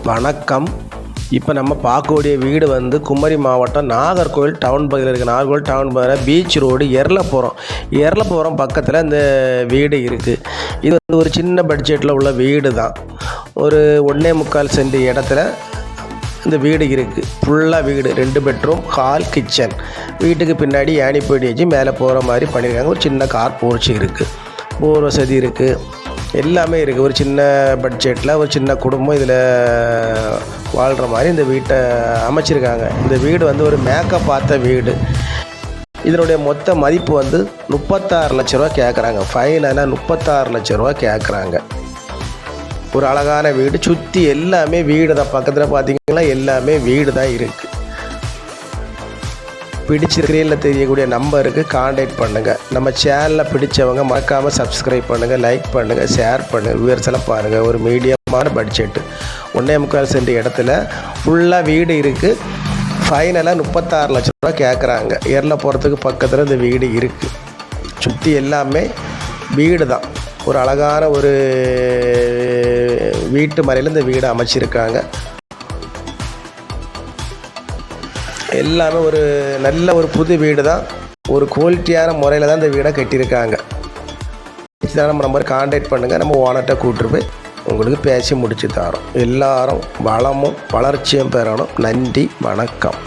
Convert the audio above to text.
வணக்கம். இப்போ நம்ம பார்க்கக்கூடிய வீடு வந்து குமரி மாவட்டம் நாகர்கோவில் டவுன் பகுதியில் இருக்குது. நாகர்கோவில் டவுன் பகுதியில் பீச் ரோடு எர்லபுரம் பக்கத்தில் இந்த வீடு இருக்குது. இது வந்து ஒரு சின்ன பட்ஜெட்டில் உள்ள வீடு தான். ஒரு 1.25 சென்ட் இடத்துல இந்த வீடு இருக்குது. ஃபுல்லாக வீடு 2 பெட்ரூம், ஹால், கிச்சன். வீட்டுக்கு பின்னாடி ஏணிப்படி வச்சு மேலே போகிற மாதிரி பண்ணியிருக்காங்க. ஒரு சின்ன கார் போர்ச்சு இருக்குது, போர் வசதி இருக்குது, எல்லாமே இருக்குது. ஒரு சின்ன பட்ஜெட்டில் ஒரு சின்ன குடும்பம் இதில் வாழ்கிற மாதிரி இந்த வீட்டை அமைச்சிருக்காங்க. இந்த வீடு வந்து ஒரு மேக்கப் பார்த்த வீடு. இதனுடைய மொத்த மதிப்பு வந்து 36 லட்ச ரூபா கேட்குறாங்க. ஃபைனலாக 36 லட்ச ரூபா கேட்குறாங்க. ஒரு அழகான வீடு, சுற்றி எல்லாமே வீடு தான். பக்கத்தில் பார்த்திங்கன்னா எல்லாமே வீடு தான் இருக்குது. பிடிச்சிருக்கிறீங்கள தெரியக்கூடிய நம்பருக்கு காண்டாக்ட் பண்ணுங்கள். நம்ம சேனலில் பிடிச்சவங்க மறக்காமல் சப்ஸ்கிரைப் பண்ணுங்கள், லைக் பண்ணுங்கள், ஷேர் பண்ணுங்கள். விவரத்தெல்லாம் பாருங்கள். ஒரு மீடியமான பட்ஜெட்டு 1.25 சென்ட் இடத்துல ஃபுல்லாக வீடு இருக்குது. ஃபைனலாக 36 லட்ச ரூபா கேட்குறாங்க. எர்லபுரத்துக்கு பக்கத்தில் இந்த வீடு இருக்குது. சுற்றி எல்லாமே வீடு தான். ஒரு அழகான ஒரு வீட்டு மறையில் இந்த வீடு அமைச்சிருக்காங்க. எல்லாமே ஒரு நல்ல ஒரு புது வீடு தான். ஒரு குவாலிட்டியான முறையில் தான் இந்த வீடை கட்டியிருக்காங்க. நம்ம நம்பர் காண்டாக்ட் பண்ணுங்கள். நம்ம ஓனர்கிட்ட கூப்பிட்டு போய் உங்களுக்கு பேசி முடித்து தரோம். எல்லாரும் வளமும் வளர்ச்சியும் பெறணும். நன்றி, வணக்கம்.